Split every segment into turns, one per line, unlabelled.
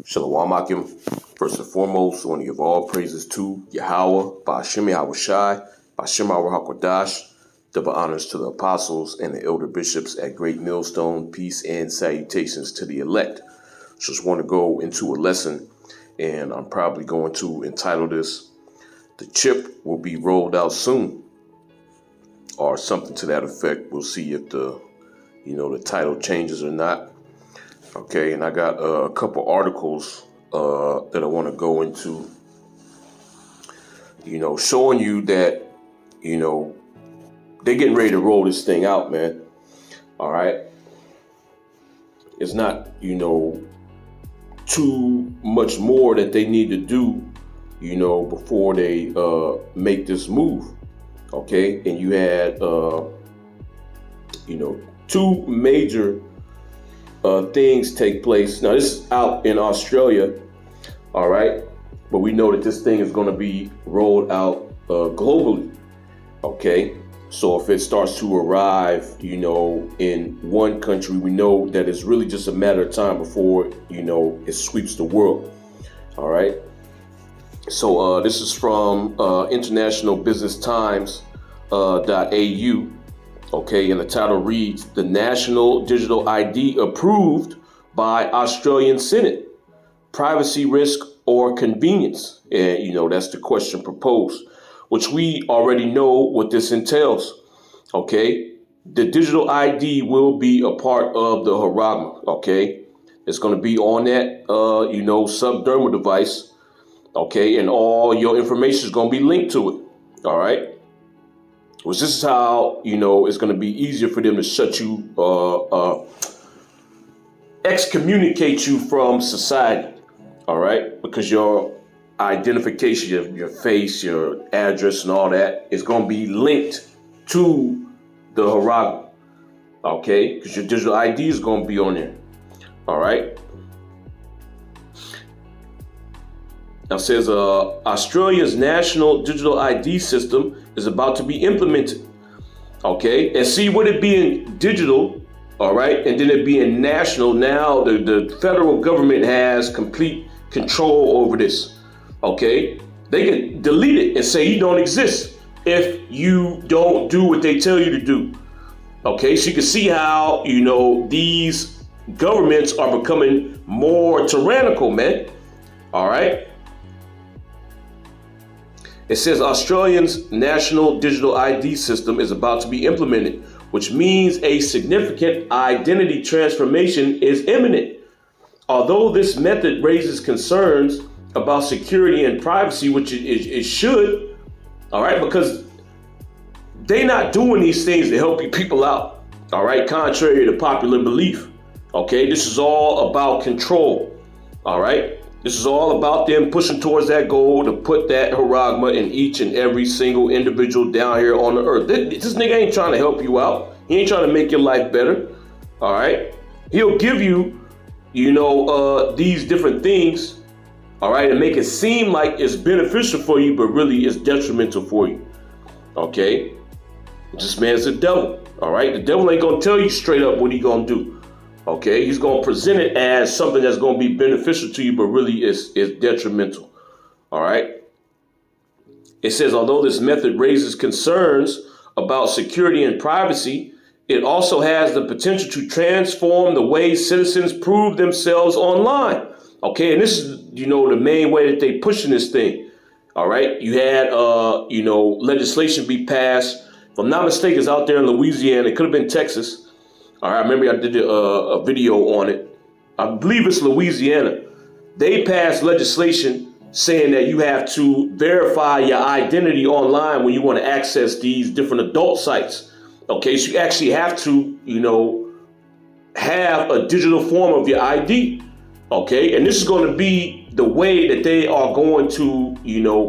Shalom Akim. First and foremost, I want to give all praises to Yahweh, Ba'ashem Yahweh Shai, Ba'ashem Yahweh HaKodash, double honors to the apostles and the elder bishops at Great Millstone, peace and salutations to the elect. Just want to go into a lesson, and I'm probably going to entitle this, "The Chip Will Be Rolled Out Soon," or something to that effect. We'll see if the title changes or not. Okay, and I got a couple articles that I want to go into, showing you that, they're getting ready to roll this thing out, man. All right. It's not, too much more that they need to do, before they make this move. Okay. And you had, two major things take place. Now, this is out in Australia, all right? But we know that this thing is going to be rolled out globally, okay? So if it starts to arrive, in one country, we know that it's really just a matter of time before, it sweeps the world, all right? So this is from International Business Times .au. Okay, and the title reads, "The National Digital ID Approved by Australian Senate. Privacy risk or convenience?" And, that's the question proposed, which we already know what this entails. Okay, the digital ID will be a part of the Charagma. Okay, it's going to be on that, subdermal device. Okay, and all your information is going to be linked to it. All right. Which this is how, it's going to be easier for them to shut you, excommunicate you from society, all right? Because your identification, your face, your address and all that is going to be linked to the Charagma, okay? Because your digital ID is going to be on there, all right? Now it says Australia's national digital ID system is about to be implemented. Okay, and see, with it being digital, all right, and then it being national, now the federal government has complete control over this. Okay, they can delete it and say you don't exist if you don't do what they tell you to do. Okay, so you can see how these governments are becoming more tyrannical, man. All right. It says Australia's national digital ID system is about to be implemented, which means a significant identity transformation is imminent. Although this method raises concerns about security and privacy, which it should, all right, because they're not doing these things to help you people out, all right, contrary to popular belief. Okay, this is all about control, all right? This is all about them pushing towards that goal to put that Charagma in each and every single individual down here on the earth. This nigga ain't trying to help you out. He ain't trying to make your life better. All right. He'll give you, these different things. All right. And make it seem like it's beneficial for you, but really it's detrimental for you. Okay. This man's the devil. All right. The devil ain't going to tell you straight up what he going to do. Okay, he's going to present it as something that's going to be beneficial to you, but really is detrimental. All right. It says, although this method raises concerns about security and privacy, it also has the potential to transform the way citizens prove themselves online. Okay, and this is, the main way that they pushing this thing. All right. You had, legislation be passed. If I'm not mistaken, it's out there in Louisiana. It could have been Texas. All right, I remember I did a video on it. I believe it's Louisiana. They passed legislation saying that you have to verify your identity online when you want to access these different adult sites. Okay, so you actually have to, have a digital form of your ID. Okay, and this is going to be the way that they are going to,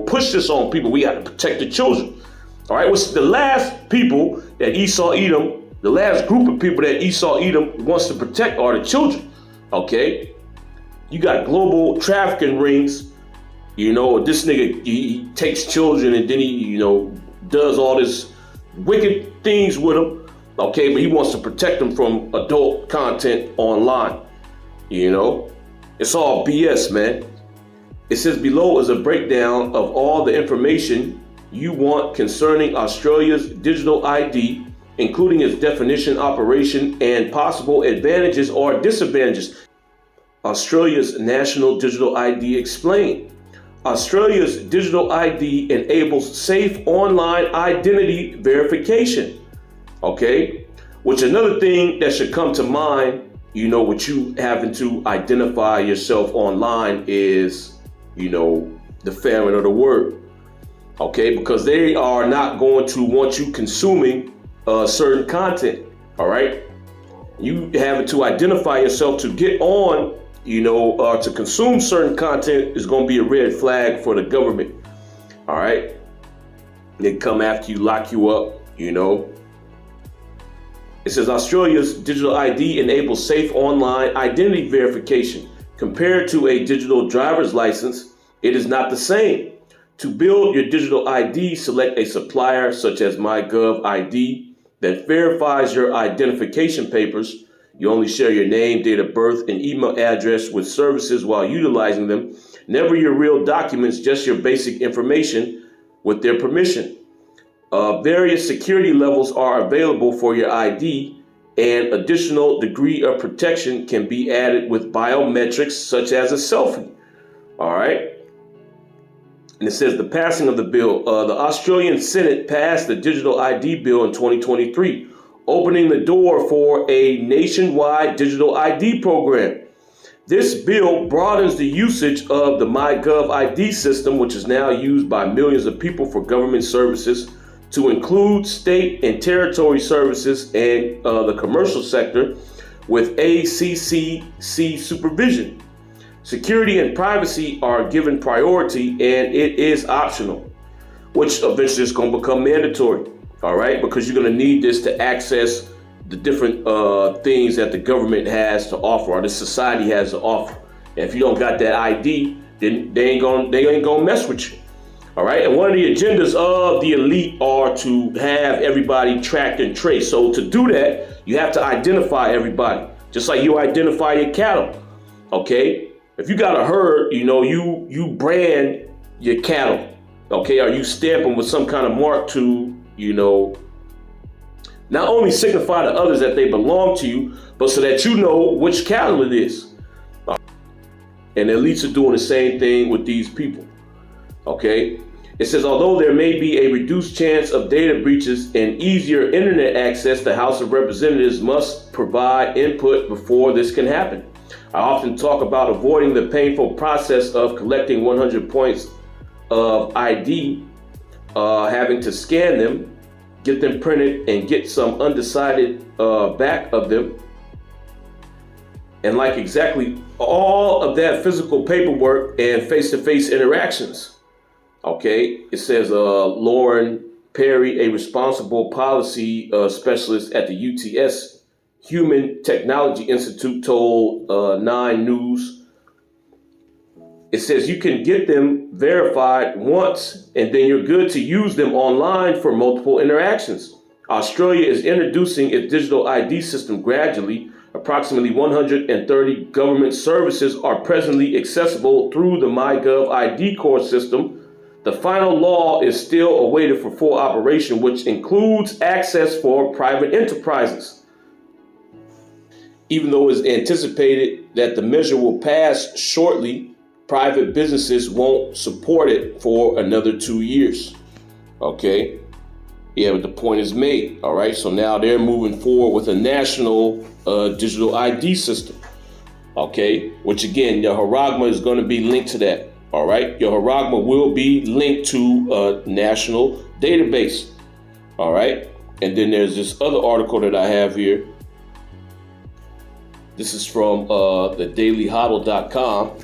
push this on people. We got to protect the children. All right, what's the last people that Esau Edom, the last group of people that Esau Edom wants to protect are the children, okay? You got global trafficking rings, this nigga, he takes children and then he, does all this wicked things with them, okay? But he wants to protect them from adult content online, It's all BS, man. It says below is a breakdown of all the information you want concerning Australia's digital ID, including its definition, operation, and possible advantages or disadvantages. Australia's National Digital ID explained. Australia's digital ID enables safe online identity verification. Okay? Which another thing that should come to mind, with you having to identify yourself online is, the famine of the word. Okay? Because they are not going to want you consuming certain content. All right? You having to identify yourself to get on, to consume certain content is going to be a red flag for the government. All right. They come after you, lock you up, It says Australia's digital ID enables safe online identity verification. Compared to a digital driver's license, it is not the same. To build your digital ID, select a supplier such as MyGov ID that verifies your identification papers. You only share your name, date of birth, and email address with services while utilizing them. Never your real documents, just your basic information with their permission. Various security levels are available for your ID, and additional degree of protection can be added with biometrics such as a selfie. All right. And it says the passing of the bill. The Australian Senate passed the digital ID bill in 2023. Opening the door for a nationwide digital ID program. This bill broadens the usage of the MyGov ID system, which is now used by millions of people for government services, to include state and territory services and the commercial sector with ACCC supervision. Security and privacy are given priority, and it is optional, which eventually is going to become mandatory. All right, because you're going to need this to access the different things that the government has to offer, or the society has to offer. And if you don't got that ID, then they ain't gonna mess with you. All right, and one of the agendas of the elite are to have everybody tracked and traced. So to do that, you have to identify everybody, just like you identify your cattle. Okay, if you got a herd, you brand your cattle. Okay, or you stamp them with some kind of mark to not only signify to others that they belong to you, but so that you know which cattle it is. And the elites are doing the same thing with these people. Okay. It says, although there may be a reduced chance of data breaches and easier internet access, the House of Representatives must provide input before this can happen. I often talk about avoiding the painful process of collecting 100 points of ID, having to scan them, get them printed, and get some undecided back of them. And like exactly all of that physical paperwork and face-to-face interactions. Okay, it says Lauren Perry, a responsible policy specialist at the UTS Human Technology Institute, told 9 News. It says you can get them verified once and then you're good to use them online for multiple interactions. Australia is introducing its digital ID system gradually. Approximately 130 government services are presently accessible through the MyGov ID core system. The final law is still awaited for full operation, which includes access for private enterprises. Even though it's anticipated that the measure will pass shortly, private businesses won't support it for another 2 years. Okay. Yeah, but the point is made. All right. So now they're moving forward with a national digital ID system. Okay. Which again, your Charagma is going to be linked to that. All right. Your Charagma will be linked to a national database. All right. And then there's this other article that I have here. This is from the dailyhodl.com.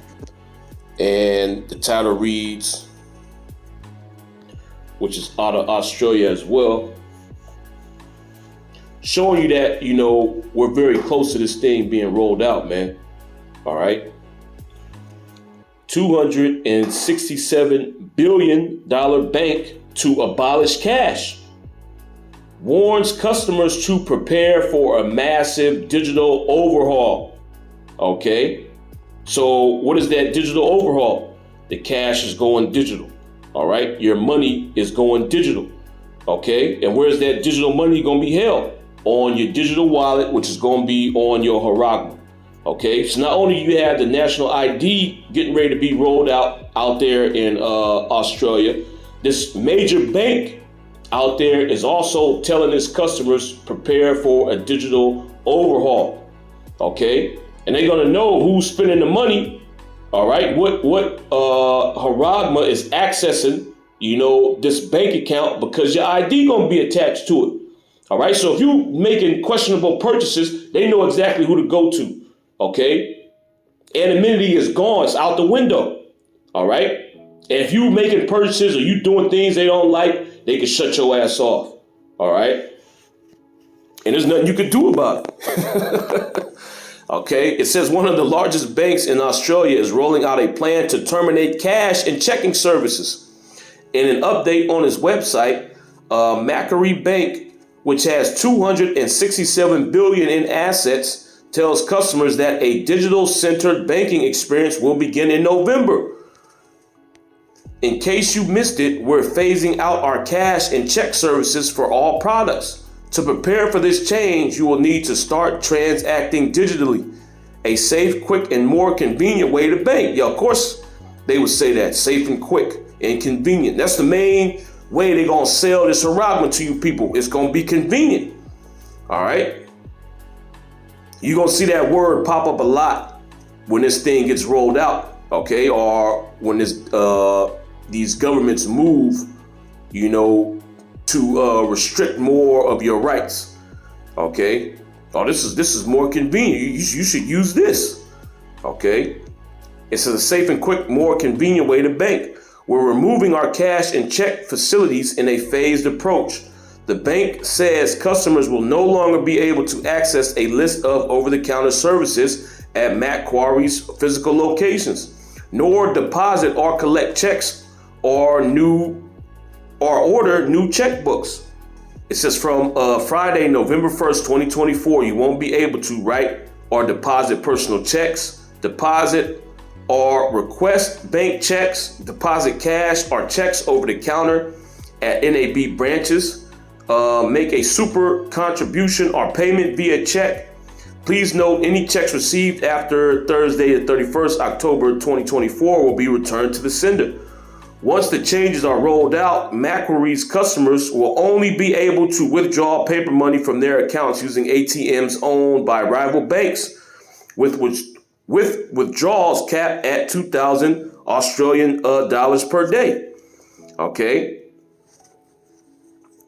And the title reads, which is out of Australia as well, showing you that, we're very close to this thing being rolled out, man. All right. $267 billion bank to abolish cash. Warns customers to prepare for a massive digital overhaul. Okay. So what is that digital overhaul? The cash is going digital. All right. Your money is going digital. Okay. And where's that digital money going to be held? On your digital wallet, which is going to be on your Charagma. Okay. So not only you have the national ID getting ready to be rolled out there in Australia, this major bank out there is also telling its customers prepare for a digital overhaul. Okay. And they're going to know who's spending the money. All right. What Charagma is accessing, this bank account, because your ID going to be attached to it. All right. So if you're making questionable purchases, they know exactly who to go to. OK. Anonymity is gone. It's out the window. All right. And if you're making purchases or you doing things they don't like, they can shut your ass off. All right. And there's nothing you can do about it. Okay, it says one of the largest banks in Australia is rolling out a plan to terminate cash and checking services. In an update on its website, Macquarie Bank, which has 267 billion in assets, tells customers that a digital-centered banking experience will begin in November. In case you missed it, we're phasing out our cash and check services for all products. To prepare for this change, you will need to start transacting digitally. A safe, quick, and more convenient way to bank. Yeah, of course, they would say that. Safe and quick and convenient. That's the main way they're going to sell this Charagma to you people. It's going to be convenient. All right? You're going to see that word pop up a lot when this thing gets rolled out. Okay? Or when these governments move, to restrict more of your rights. Okay. Oh, this is more convenient. You should use this. Okay. It's a safe and quick, more convenient way to bank. We're removing our cash and check facilities in a phased approach. The bank says customers will no longer be able to access a list of over-the-counter services at Macquarie's physical locations, nor deposit or collect checks or order new checkbooks. It says from Friday, November 1st, 2024, you won't be able to write or deposit personal checks, deposit or request bank checks, deposit cash or checks over the counter at NAB branches, make a super contribution or payment via check. Please note any checks received after Thursday, the 31st October 2024 will be returned to the sender. Once the changes are rolled out, Macquarie's customers will only be able to withdraw paper money from their accounts using ATMs owned by rival banks, with withdrawals capped at 2,000 Australian dollars per day. Okay.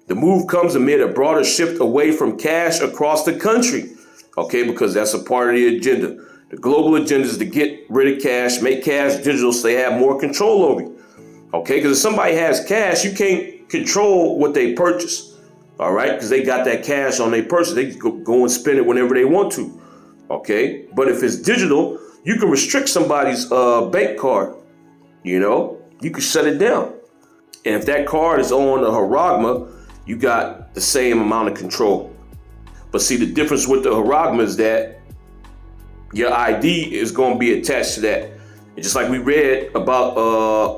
The move comes amid a broader shift away from cash across the country. Okay, because that's a part of the agenda. The global agenda is to get rid of cash, make cash digital so they have more control over you. Okay, because if somebody has cash, you can't control what they purchase. All right, because they got that cash on their purchase. They can go and spend it whenever they want to. Okay, but if it's digital, you can restrict somebody's bank card. You can shut it down. And if that card is on a Charagma, you got the same amount of control. But see, the difference with the Charagma is that your ID is going to be attached to that. And just like we read about,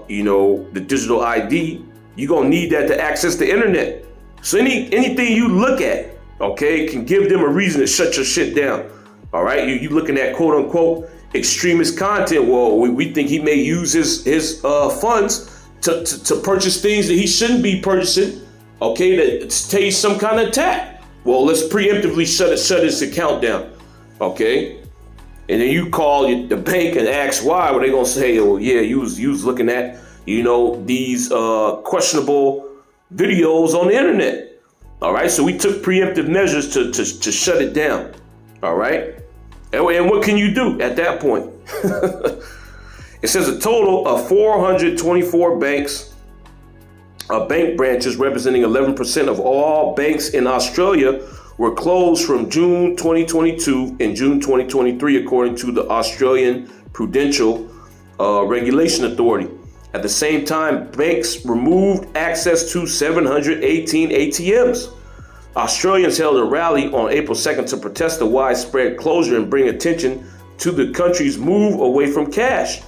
the digital ID, you're going to need that to access the internet. So anything you look at, okay, can give them a reason to shut your shit down. All right. You looking at quote unquote extremist content. Well, we think he may use his funds to purchase things that he shouldn't be purchasing. Okay. To stage some kind of attack. Well, let's preemptively shut his account down. Okay. And then you call the bank and ask why. Well, they gonna say, "Oh yeah, you was looking at these questionable videos on the internet." All right, so we took preemptive measures to shut it down. All right, and what can you do at that point? It says a total of 424 bank branches representing 11% of all banks in Australia were closed from June 2022 and June 2023, according to the Australian Prudential Regulation Authority. At the same time, banks removed access to 718 ATMs. Australians held a rally on April 2nd to protest the widespread closure and bring attention to the country's move away from cash.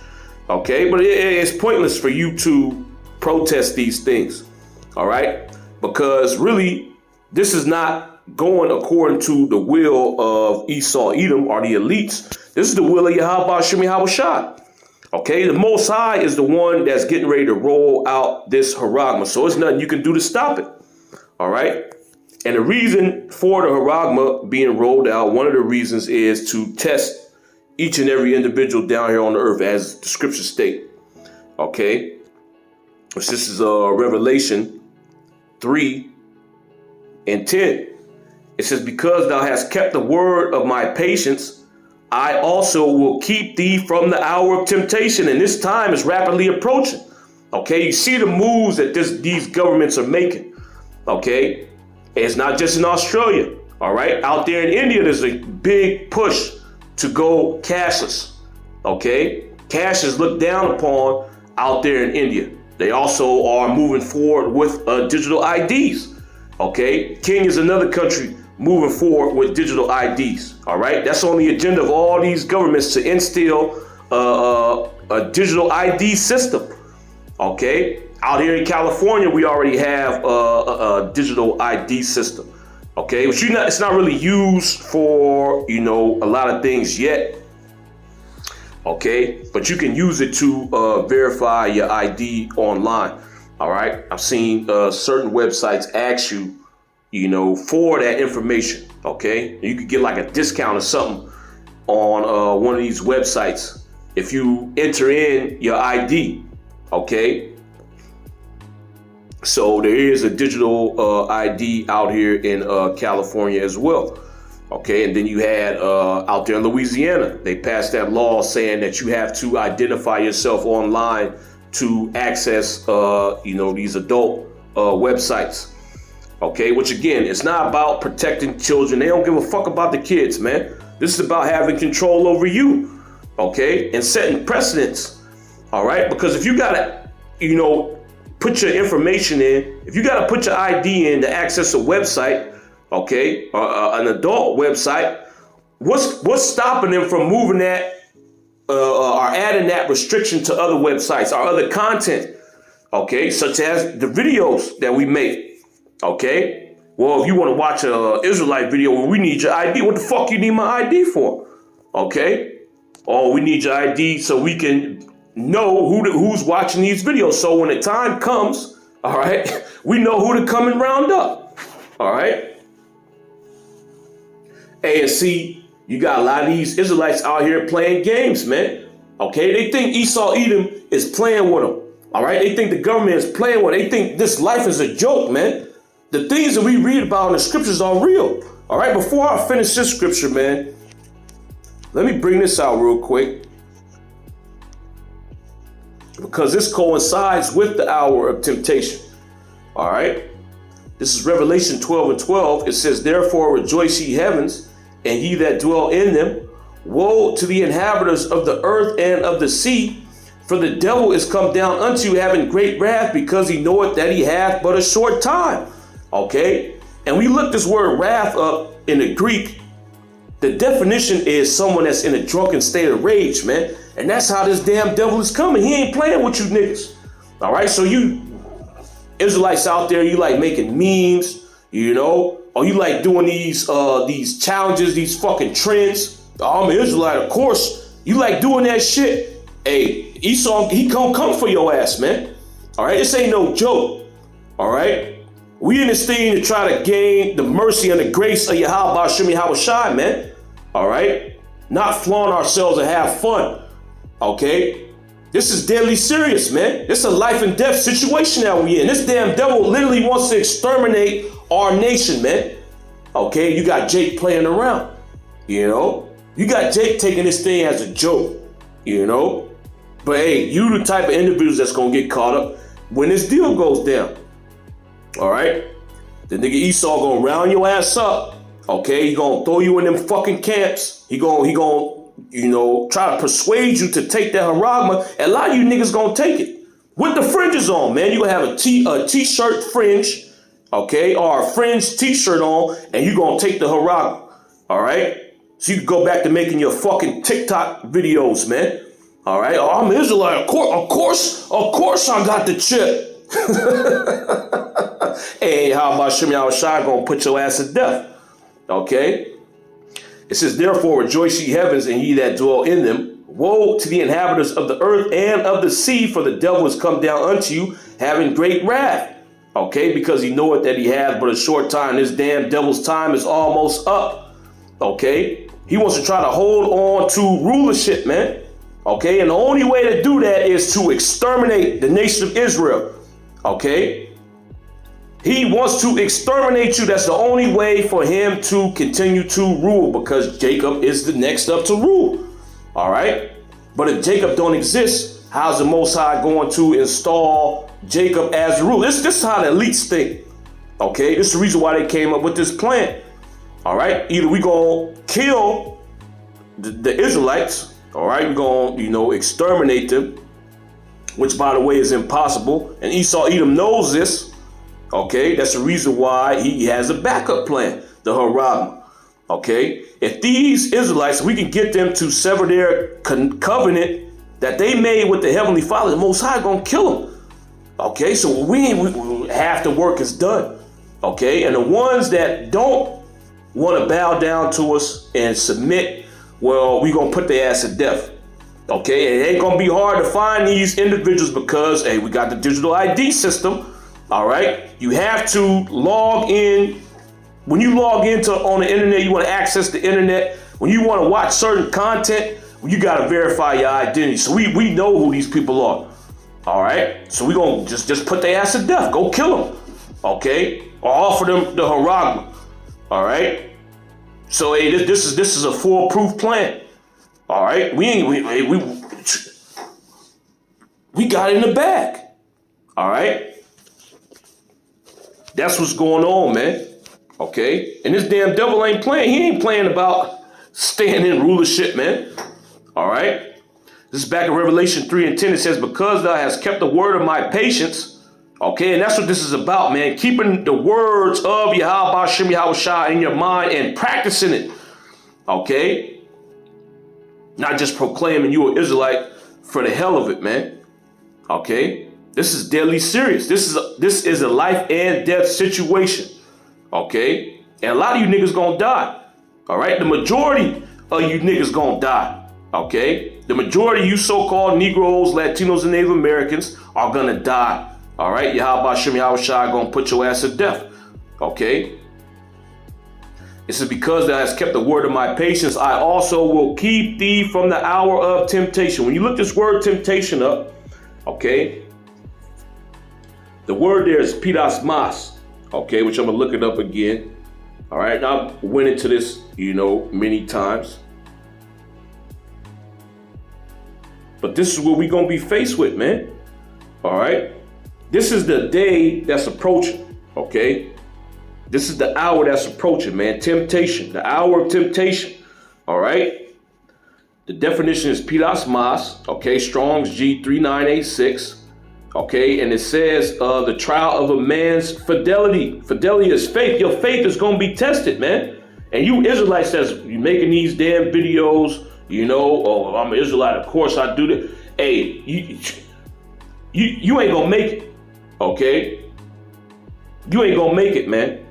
Okay, but it's pointless for you to protest these things. All right, because really, this is not going according to the will of Esau, Edom, or the elites. This is the will of Yahweh Shemi Hawashad. Okay, the Most High is the one that's getting ready to roll out this Charagma. So there's nothing you can do to stop it. All right. And the reason for the Charagma being rolled out, one of the reasons is to test each and every individual down here on the earth, as the scriptures state. Okay. This is Revelation 3:10. It says, because thou hast kept the word of my patience, I also will keep thee from the hour of temptation. And this time is rapidly approaching. Okay, you see the moves that these governments are making. Okay, it's not just in Australia. All right, out there in India, there's a big push to go cashless. Okay, cash is looked down upon out there in India. They also are moving forward with digital IDs. Okay, Kenya is another country moving forward with digital IDs. All right, that's on the agenda of all these governments to instill a digital ID system. Okay, out here in California, we already have a digital ID system. Okay, but it's not really used for a lot of things yet. Okay, but you can use it to verify your ID online. All right, I've seen certain websites ask you, for that information. Okay, you could get like a discount or something on one of these websites if you enter in your ID. Okay, so there is a digital ID out here in California as well. Okay, and then you had out there in Louisiana, they passed that law saying that you have to identify yourself online to access these adult websites. Okay, which again, it's not about protecting children. They don't give a fuck about the kids, man. This is about having control over you, okay, and setting precedents. All right, because if you gotta, put your information in, if you gotta put your ID in to access a website, okay, an adult website, what's stopping them from moving that or adding that restriction to other websites or other content, okay, such as the videos that we make. Okay, well, if you want to watch an Israelite video where we need your ID, what the fuck you need my ID for? Okay, oh, we need your ID so we can know who's watching these videos. So when the time comes, all right, we know who to come and round up. All right. Hey, and see, you got a lot of these Israelites out here playing games, man. Okay, they think Esau Edom is playing with them. All right, they think the government is playing with them. They think this life is a joke, man. The things that we read about in the scriptures are real. All right, before I finish this scripture, man, let me bring this out real quick, because this coincides with the hour of temptation. All right, this is Revelation 12:12. It says, therefore rejoice ye heavens, and ye that dwell in them. Woe to the inhabitants of the earth and of the sea, for the devil is come down unto you having great wrath, because he knoweth that he hath but a short time. Okay, and we look this word wrath up in the Greek. The definition is someone that's in a drunken state of rage, man. And that's how this damn devil is coming. He ain't playing with you niggas. All right, so you Israelites out there, you like making memes, or you like doing these challenges, these fucking trends. Oh, I'm an Israelite, of course. You like doing that shit. Hey, Esau, he gonna come for your ass, man. All right, this ain't no joke. All right. We in this thing to try to gain the mercy and the grace of Yahweh Shemi Hawashai, man. All right? Not flaunt ourselves and have fun. Okay? This is deadly serious, man. This is a life and death situation that we in. This damn devil literally wants to exterminate our nation, man. Okay? You got Jake playing around. You got Jake taking this thing as a joke. But hey, you the type of individuals that's going to get caught up when this deal goes down. All right, the nigga Esau gonna round your ass up. Okay, he gonna throw you in them fucking camps. He gonna try to persuade you to take that Charagma. And a lot of you niggas gonna take it with the fringes on, man. You gonna have a t-shirt fringe, okay, or a fringe t-shirt on, and you gonna take the Charagma. All right, So you can go back to making your fucking TikTok videos, man. All right. Oh, I'm an Israelite. Of course I got the chip. Hey, how about Shem Yahushua gonna put your ass to death? Okay. It says, therefore rejoice ye heavens and ye that dwell in them. Woe to the inhabitants of the earth and of the sea, for the devil is come down unto you, having great wrath. Okay, because he knoweth that he hath but a short time. This damn devil's time is almost up. Okay. He wants to try to hold on to rulership, man. Okay, and the only way to do that is to exterminate the nation of Israel. Okay, he wants to exterminate you. That's the only way for him to continue to rule, because Jacob is the next up to rule. All right, but if Jacob don't exist, how's the Most High going to install Jacob as the ruler? This is how the elites think. Okay, this is the reason why they came up with this plan. All right, either we gonna kill the Israelites. All right, we're going to, exterminate them, which, by the way, is impossible. And Esau Edom knows this. Okay, that's the reason why he has a backup plan, the Charagma. Okay, if these Israelites, we can get them to sever their covenant that they made with the Heavenly Father, the Most High going to kill them. Okay, so half the work is done. Okay, and the ones that don't want to bow down to us and submit, well, we're going to put their ass to death. Okay, it ain't going to be hard to find these individuals because, hey, we got the digital ID system. All right, you have to log in. When you log into on the internet, you want to access the internet. When you want to watch certain content, you got to verify your identity. So we know who these people are. All right, so we're going to just put their ass to death. Go kill them. Okay, or offer them the Charagma. All right. So hey, this is a foolproof plan. All right, we got it in the bag. All right, that's what's going on, man. Okay, and this damn devil ain't playing. He ain't playing about staying in rulership, man. All right, this is back in Revelation 3:10. It says, "Because thou hast kept the word of my patience." Okay, and that's what this is about, man. Keeping the words of Yahweh Shem Yahushua in your mind and practicing it. Okay? Not just proclaiming you an Israelite for the hell of it, man. Okay? This is deadly serious. This is a life and death situation. Okay? And a lot of you niggas gonna die. All right? The majority of you niggas gonna die. Okay? The majority of you so-called Negroes, Latinos, and Native Americans are gonna die. All right, Yahweh Shem Yahushua gonna put your ass to death. Okay. This is because thou hast kept the word of my patience. I also will keep thee from the hour of temptation. When you look this word temptation up, okay, the word there is pidas mas. Okay, which I'm gonna look it up again. All right, now I went into this, many times. But this is what we're gonna be faced with, man. All right. This is the day that's approaching, okay? This is the hour that's approaching, man. Temptation, the hour of temptation, all right? The definition is pidas mas, okay? Strong's G3986, okay? And it says the trial of a man's fidelity. Fidelity is faith. Your faith is going to be tested, man. And you Israelites that's you making these damn videos, oh, I'm an Israelite, of course I do that. Hey, you ain't going to make it. Okay, you ain't gonna make it, man,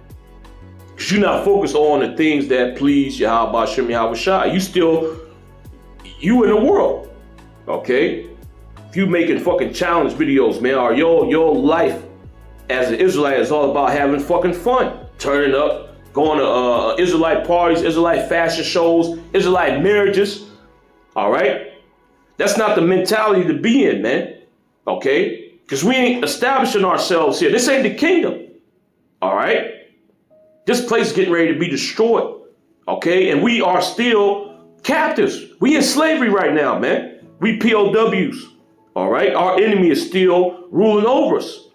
because you're not focused on the things that please Yahweh Shem Yahushua. You in the world, okay? If you making fucking challenge videos, man, or your life as an Israelite is all about having fucking fun, turning up, going to Israelite parties, Israelite fashion shows, Israelite marriages. All right, that's not the mentality to be in, man. Okay. Because we ain't establishing ourselves here. This ain't the kingdom. All right? This place is getting ready to be destroyed. Okay? And we are still captives. We in slavery right now, man. We POWs. All right? Our enemy is still ruling over us.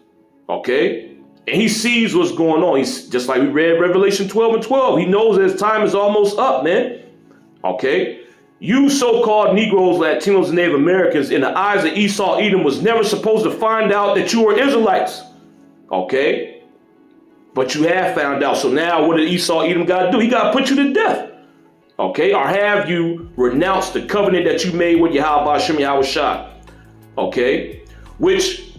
Okay? And he sees what's going on. He's just like we read Revelation 12:12. He knows that his time is almost up, man. Okay? You so-called Negroes, Latinos, and Native Americans, in the eyes of Esau Edom, was never supposed to find out that you were Israelites. Okay? But you have found out. So now what did Esau Edom got to do? He got to put you to death. Okay, or have you renounced the covenant that you made with Yahweh Shem Yahweh Shai? Okay, which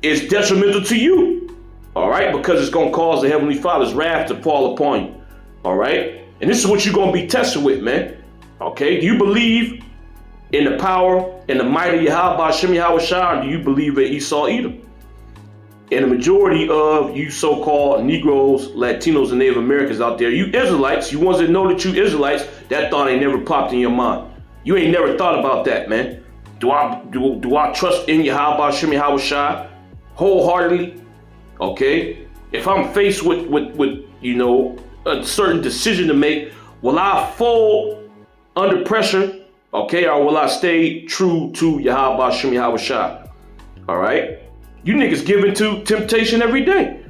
is detrimental to you. All right, because it's going to cause the Heavenly Father's wrath to fall upon you. All right, and this is what you're going to be tested with, man. Okay, do you believe in the power and the might of Yahweh Shem Yahweh Shai, or do you believe in Esau Edom? And the majority of you so-called Negroes, Latinos, and Native Americans out there, you Israelites, you ones that know that you Israelites, that thought ain't never popped in your mind. You ain't never thought about that, man. Do I trust in Yahweh Shem Yahweh Shai wholeheartedly? Okay, if I'm faced with you know, a certain decision to make, will I fold under pressure? Okay, or will I stay true to Yahweh Shem Yahweh Shai? All right. You niggas give into temptation every day,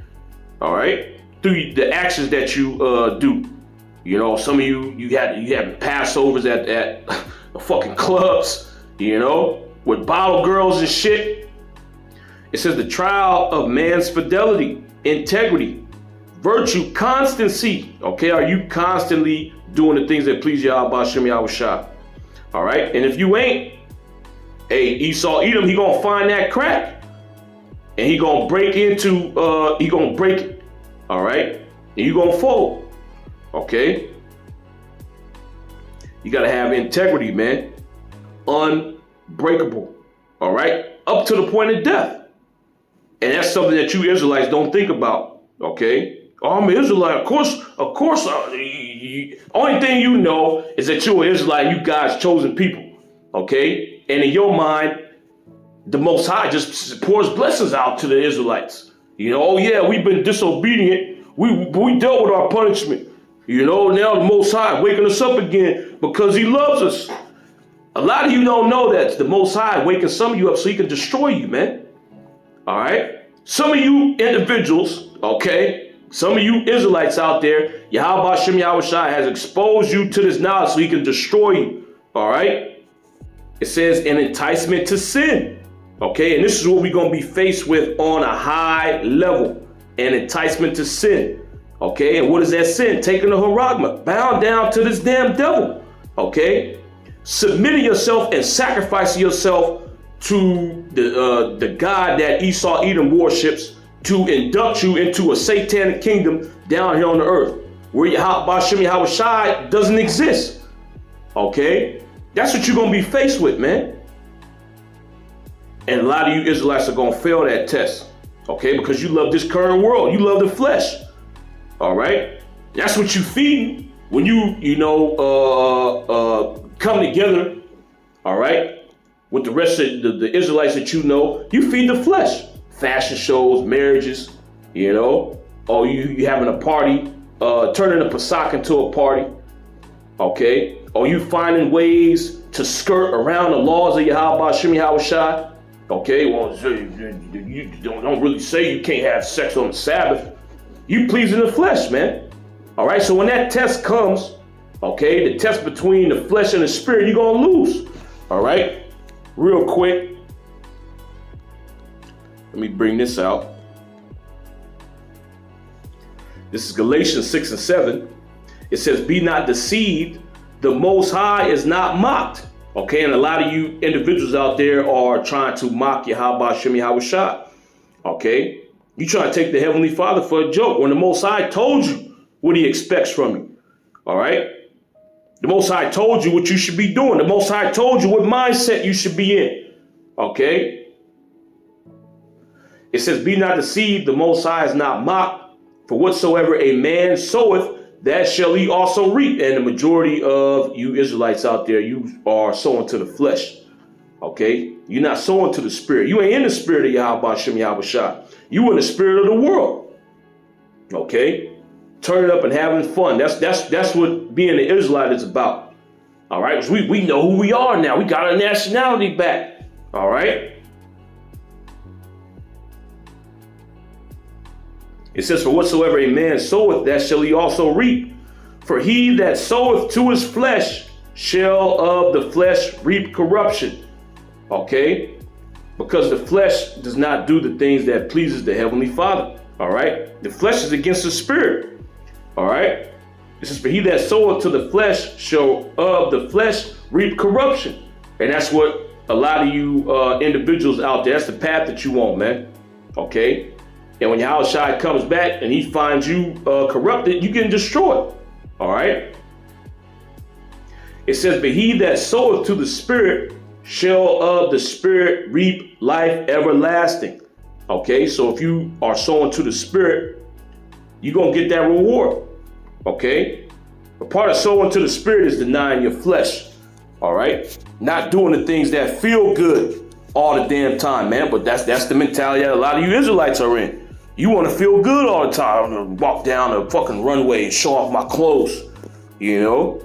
all right? Through the actions that you do. You know, some of you having Passovers at fucking clubs, you know, with bottle girls and shit. It says the trial of man's fidelity, integrity, virtue, constancy. Okay, are you constantly doing the things that please Yahweh Shem Yahweh Shai? All right, and if you ain't, hey, Esau Edom, he gonna find that crack. And he gonna break into, he gonna break it, all right? And you gonna fold, okay? You gotta have integrity, man. Unbreakable, all right? Up to the point of death. And that's something that you Israelites don't think about, okay? Oh, I'm an Israelite, of course. Only thing you know is that you're an Israelite, you God's chosen people, okay? And in your mind, the Most High just pours blessings out to the Israelites. You know, oh yeah, we've been disobedient. We dealt with our punishment. You know, now the Most High waking us up again because he loves us. A lot of you don't know that. The Most High waking some of you up so he can destroy you, man. All right? Some of you individuals, okay, some of you Israelites out there, Yahweh Shem Yahweh Shai has exposed you to this knowledge so he can destroy you. All right? It says an enticement to sin. Okay, and this is what we're going to be faced with on a high level, an enticement to sin. Okay, and what is that sin? Taking the Charagma, bound down to this damn devil. Okay, submitting yourself and sacrificing yourself to the God that Esau Edom worships to induct you into a satanic kingdom down here on the earth where Yahweh Shem Yahweh Shai doesn't exist. Okay, that's what you're going to be faced with, man. And a lot of you Israelites are going to fail that test, okay? Because you love this current world. You love the flesh, all right? That's what you feed when you come together, all right? With the rest of the Israelites that you know, you feed the flesh. Fashion shows, marriages, you know? Or you having a party, turning a Pesach into a party, okay? Or you finding ways to skirt around the laws of Yahweh Shem Yahweh Shai. Okay, well, you don't really say you can't have sex on the Sabbath. You pleasing the flesh, man. All right, so when that test comes, okay, the test between the flesh and the spirit, you're going to lose. All right, real quick. Let me bring this out. This is Galatians 6 and 7. It says, be not deceived. The Most High is not mocked. Okay, and a lot of you individuals out there are trying to mock Yahweh Shem Yahweh Shai. Okay, you trying to take the Heavenly Father for a joke when the Most High told you what he expects from you. All right, the Most High told you what you should be doing. The Most High told you what mindset you should be in. Okay, it says, be not deceived, the Most High is not mocked. For whatsoever a man soweth, that shall he also reap. And the majority of you Israelites out there, you are sowing to the flesh. Okay? You're not sowing to the spirit. You ain't in the spirit of Yahweh Shem Yahweh Shai. You in the spirit of the world. Okay? Turning up and having fun. That's what being an Israelite is about. All right? We know who we are now. We got our nationality back. All right? It says, for whatsoever a man soweth, that shall he also reap. For he that soweth to his flesh shall of the flesh reap corruption. Okay? Because the flesh does not do the things that pleases the Heavenly Father. All right? The flesh is against the spirit. All right? It says, "For he that soweth to the flesh shall of the flesh reap corruption." And that's what a lot of you individuals out there, that's the path that you want, man. Okay? And when Yahushua comes back and he finds you corrupted, you get destroyed. All right? It says, "But he that soweth to the Spirit shall of the Spirit reap life everlasting." Okay? So if you are sowing to the Spirit, you're going to get that reward. Okay? A part of sowing to the Spirit is denying your flesh. All right? Not doing the things that feel good all the damn time, man. But that's the mentality that a lot of you Israelites are in. You want to feel good all the time. I'm going to walk down the fucking runway and show off my clothes. You know?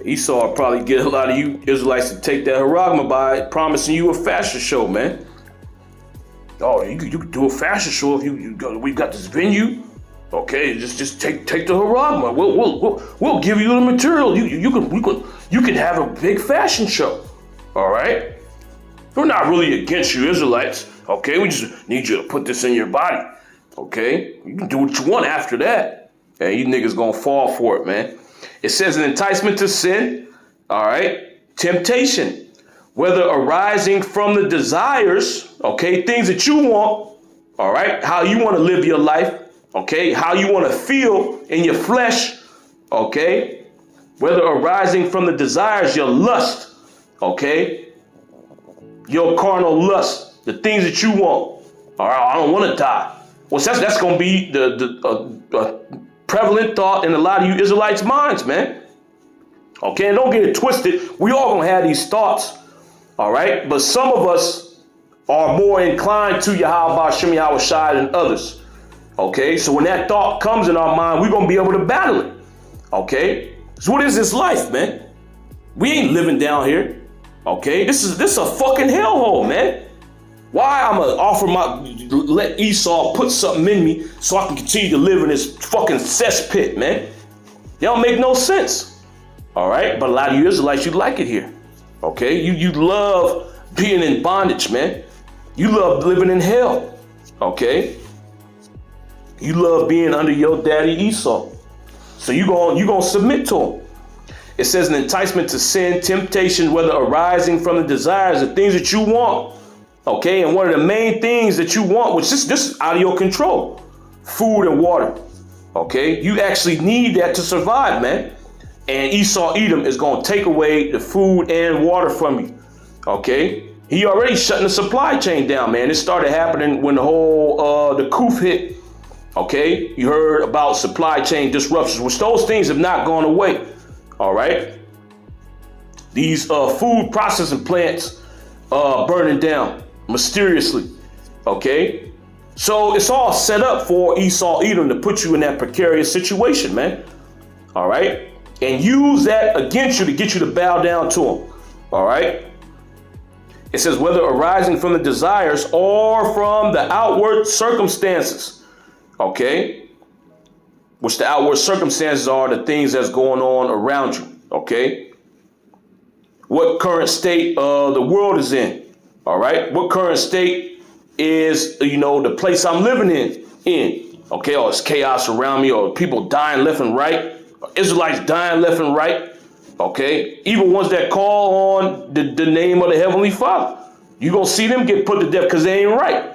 Esau will probably get a lot of you Israelites to take that Charagma by promising you a fashion show, man. Oh, you could do a fashion show if we got this venue. Okay, just take the Charagma. We'll give you the material. You can have a big fashion show. All right. We're not really against you Israelites. Okay, we just need you to put this in your body. Okay, you can do what you want after that. And you niggas gonna fall for it, man. It says an enticement to sin. All right, temptation, whether arising from the desires. Okay, things that you want. All right, how you want to live your life. Okay, how you want to feel in your flesh, okay? Whether arising from the desires, your lust, okay? Your carnal lust, the things that you want. All right, I don't want to die. Well, that's going to be the prevalent thought in a lot of you Israelites' minds, man. Okay, and don't get it twisted. We all going to have these thoughts, all right? But some of us are more inclined to Yahweh Shem Yahweh Shai than others. Okay, so when that thought comes in our mind, we're going to be able to battle it. Okay, so what is this life, man? We ain't living down here. Okay, this is a fucking hellhole, man. Why I'm going to let Esau put something in me so I can continue to live in this fucking cesspit, man? That don't make no sense. All right, but a lot of you Israelites, you like it here. Okay, you love being in bondage, man. You love living in hell. Okay. You love being under your daddy Esau. So you gonna submit to him. It says an enticement to sin, temptation, whether arising from the desires, the things that you want. Okay, and one of the main things that you want, which this is out of your control, food and water. Okay, you actually need that to survive, man. And Esau Edom is gonna take away the food and water from you. Okay, he already shutting the supply chain down, man. It started happening when the whole the coup hit. Okay, you heard about supply chain disruptions, which those things have not gone away. All right, these food processing plants burning down mysteriously. Okay, so it's all set up for Esau Edom to put you in that precarious situation, man. All right, and use that against you to get you to bow down to him. All right. It says whether arising from the desires or from the outward circumstances. Okay, which the outward circumstances are the things that's going on around you. Okay, what current state the world is in. All right, what current state is the place I'm living in. Okay, or it's chaos around me, or people dying left and right, or Israelites dying left and right. Okay, even ones that call on the name of the Heavenly Father, you gonna see them get put to death because they ain't right.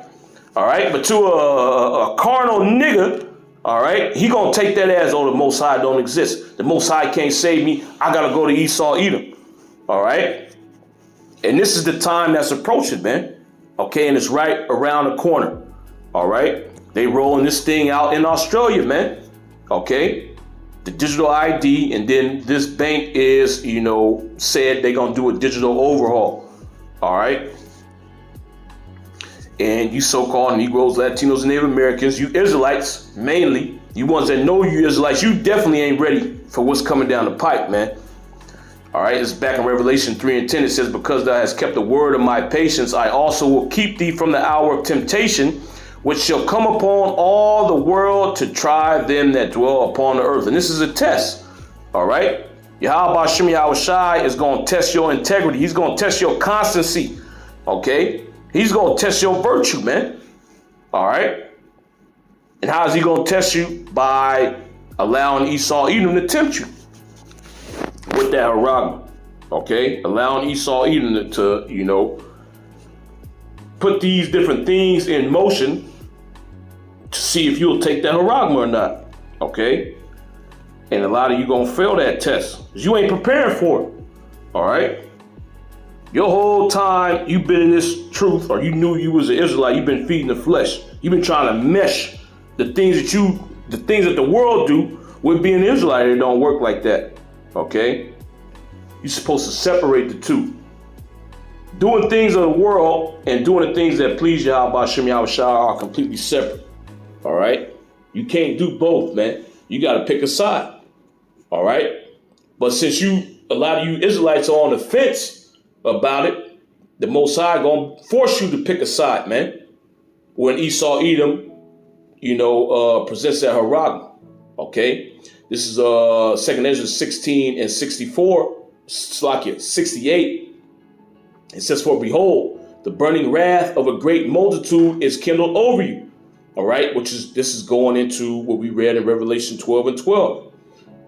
All right, but to a carnal nigga, all right, he gonna take that as, oh, the Most High don't exist. The Most High can't save me. I gotta go to Esau Edom. All right, and this is the time that's approaching, man. Okay, and it's right around the corner. All right, they rolling this thing out in Australia, man. Okay, the digital ID, and then this bank is, said they're gonna do a digital overhaul. All right. And you so-called Negroes, Latinos, and Native Americans, you Israelites, mainly, you ones that know you Israelites, you definitely ain't ready for what's coming down the pipe, man. All right, it's back in Revelation 3:10. It says, because thou hast kept the word of my patience, I also will keep thee from the hour of temptation, which shall come upon all the world to try them that dwell upon the earth. And this is a test, all right? Yahweh Shem Yahweh Shai is going to test your integrity. He's going to test your constancy, okay? He's going to test your virtue, man. All right. And how is he going to test you? By allowing Esau Edom to tempt you with that Charagma. Okay, allowing Esau Edom to, you know, put these different things in motion to see if you'll take that Charagma or not. Okay, and a lot of you gonna fail that test because you ain't preparing for it. All right. Your whole time you've been in this truth, or you knew you was an Israelite, you've been feeding the flesh. You've been trying to mesh the things that the world do with being an Israelite. It don't work like that. Okay? You're supposed to separate the two. Doing things of the world and doing the things that please Yahweh Shem Yahweh are completely separate. All right? You can't do both, man. You got to pick a side. All right? But since a lot of you Israelites are on the fence about it, the Most High gonna force you to pick a side, man. When Esau Edom, you know, presents that Charagma. Okay, this is 2nd Ezra 16 and 64, 68. It says, "For behold, the burning wrath of a great multitude is kindled over you." All right, this is going into what we read in Revelation 12 and 12.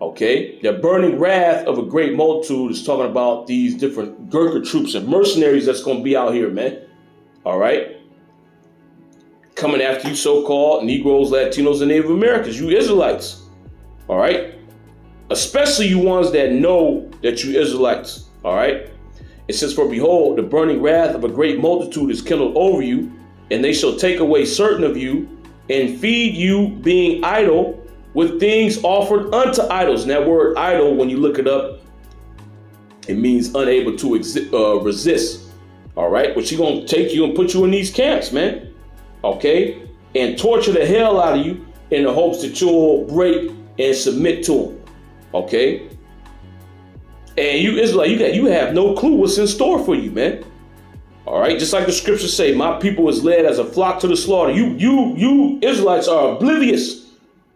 Okay, the burning wrath of a great multitude is talking about these different Gurkha troops and mercenaries that's going to be out here, man. All right, coming after you so-called Negroes, Latinos, and Native Americans, you Israelites. All right, especially you ones that know that you Israelites. All right, it says, "For behold, the burning wrath of a great multitude is kindled over you, and they shall take away certain of you and feed you, being idle, with things offered unto idols." And that word idol, when you look it up, it means unable to resist. All right, but she's going to take you and put you in these camps, man. Okay, and torture the hell out of you in the hopes that you'll break and submit to them. Okay, and you Israelite, you have no clue what's in store for you, man. All right, just like the scriptures say, "My people is led as a flock to the slaughter." You Israelites are oblivious.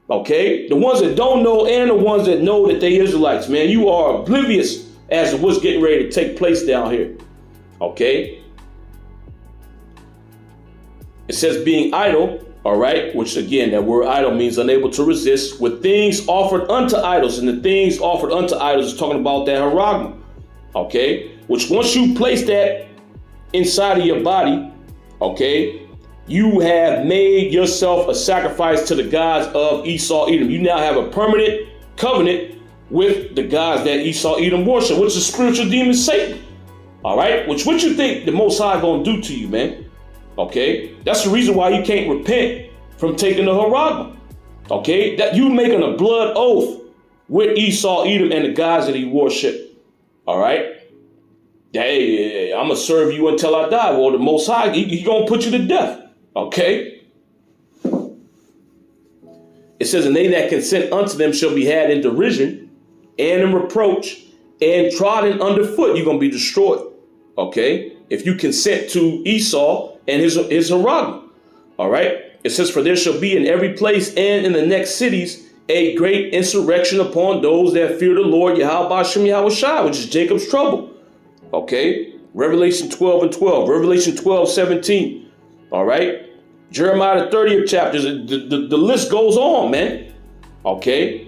Okay, the ones that don't know and the ones that know that they Israelites, man, you are oblivious as to what's getting ready to take place down here. Okay, it says being idle, all right, which again, that word idle means unable to resist, with things offered unto idols. And the things offered unto idols is talking about that Charagma. Okay, which once you place that inside of your body, okay, you have made yourself a sacrifice to the gods of Esau Edom. You now have a permanent covenant with the gods that Esau Edom worship, which is spiritual demon Satan. All right, which what you think the Most High gonna do to you, man? Okay, that's the reason why you can't repent from taking the Charagma. Okay, that you making a blood oath with Esau Edom and the gods that he worship. All right. Hey, I'm gonna serve you until I die. Well, the Most High, he gonna put you to death. Okay. It says, "And they that consent unto them shall be had in derision and in reproach and trodden underfoot." You're going to be destroyed. Okay. If you consent to Esau and his Charagma. All right. It says, "For there shall be in every place and in the next cities a great insurrection upon those that fear the Lord Yahweh Shem Yahweh, which is Jacob's trouble." Okay. Revelation 12 and 12. Revelation 12:17. All right. Jeremiah the 30th chapter. The list goes on, man. Okay.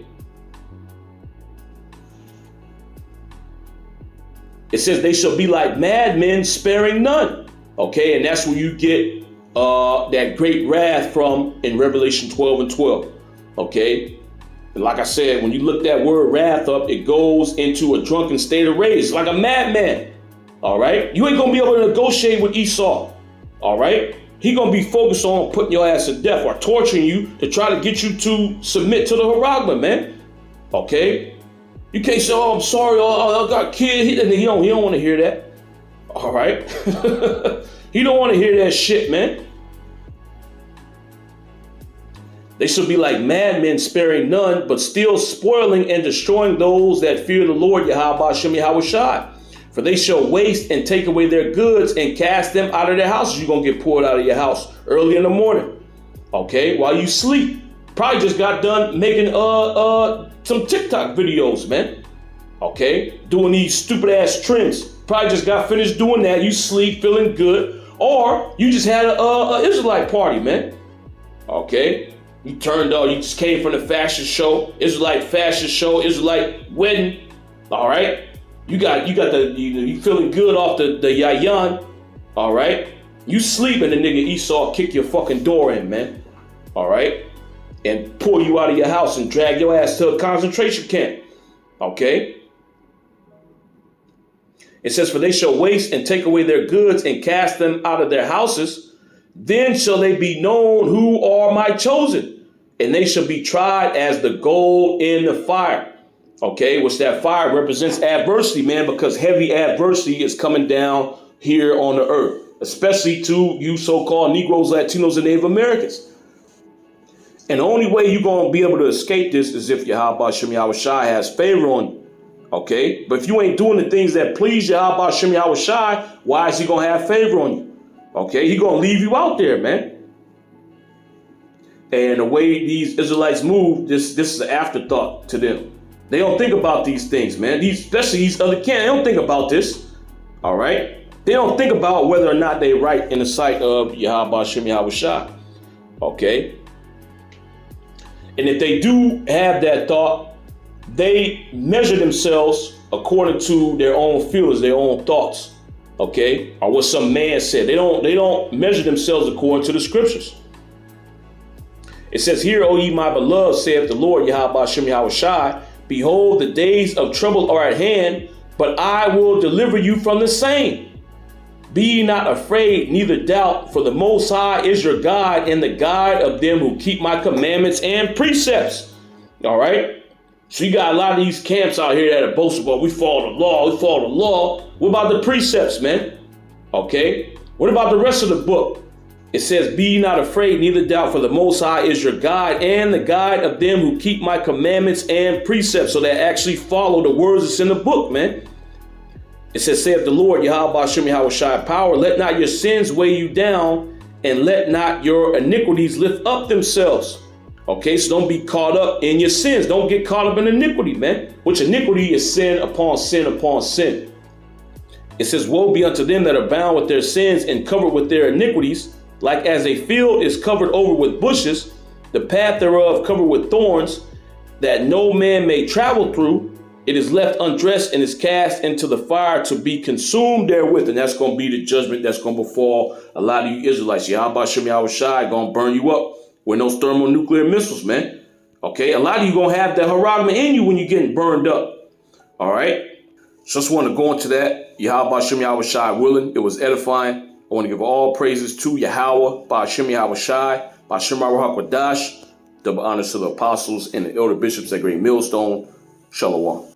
It says they shall be like madmen, sparing none. Okay. And that's where you get that great wrath from in Revelation 12 and 12. Okay. And like I said, when you look that word wrath up, it goes into a drunken state of rage. It's like a madman. All right. You ain't going to be able to negotiate with Esau. All right. He going to be focused on putting your ass to death or torturing you to try to get you to submit to the Charagma, man. Okay? You can't say, "Oh, I'm sorry, I got kids." He don't want to hear that. All right? He don't want to hear that shit, man. They shall be like madmen, sparing none, but still spoiling and destroying those that fear the Lord Yahweh Shem Yahweh. For they shall waste and take away their goods and cast them out of their houses. You're going to get pulled out of your house early in the morning. Okay, while you sleep. Probably just got done making some TikTok videos, man. Okay, doing these stupid ass trends. Probably just got finished doing that. You sleep feeling good. Or you just had a Israelite party, man. Okay, You turned on, you just came from the fashion show, Israelite fashion show, Israelite wedding. All right. You got you feeling good off the yayan. All right. You sleep and the nigga Esau kick your fucking door in, man. All right. And pull you out of your house and drag your ass to a concentration camp. Okay. It says, for they shall waste and take away their goods and cast them out of their houses. Then shall they be known who are my chosen, and they shall be tried as the gold in the fire. Okay, which that fire represents adversity, man, because heavy adversity is coming down here on the earth, especially to you so-called Negroes, Latinos, and Native Americans. And the only way you're going to be able to escape this is if Yahweh Shem Yahweh Shai has favor on you. Okay, but if you ain't doing the things that please Yahweh Shem Yahweh Shai, why is he going to have favor on you? Okay, he going to leave you out there, man. And the way these Israelites move, this is an afterthought to them. They don't think about these things, man. Especially these other camps, they don't think about this. All right, they don't think about whether or not they're right in the sight of Yahweh Shem Yahweh Shai. Okay, and if they do have that thought, they measure themselves according to their own feelings, their own thoughts. Okay, or what some man said. They don't measure themselves according to the scriptures. It says, "Hear, O ye my beloved, saith the Lord Yahweh Shem Yahweh Shai, behold, the days of trouble are at hand, but I will deliver you from the same. Be ye not afraid, neither doubt, for the Most High is your God, and the guide of them who keep my commandments and precepts." All right. So you got a lot of these camps out here that are boasting about, we follow the law, we follow the law. What about the precepts, man? Okay. What about the rest of the book? It says, be ye not afraid, neither doubt, for the Most High is your guide, and the guide of them who keep my commandments and precepts. So they actually follow the words that's in the book, man. It says, saith the Lord, Yahweh Shem Yahweh Shai power, let not your sins weigh you down, and let not your iniquities lift up themselves. Okay, so don't be caught up in your sins. Don't get caught up in iniquity, man. Which iniquity is sin upon sin upon sin. It says, woe be unto them that are bound with their sins and covered with their iniquities, like as a field is covered over with bushes, the path thereof covered with thorns, that no man may travel through. It is left undressed and is cast into the fire to be consumed therewith. And that's going to be the judgment that's going to befall a lot of you Israelites. Yahweh Shem Yahweh Shai going to burn you up with those thermonuclear missiles, man. Okay, a lot of you going to have the Charagma in you when you're getting burned up. All right. Just want to go into that. Yahweh Shem Yahweh Shai willing. It was edifying. I want to give all praises to Yahweh, Ba'ashem Yahweh Shai, Ba'ashem Ruach Hadash, double honors to the apostles and the elder bishops at Great Millstone. Shalom.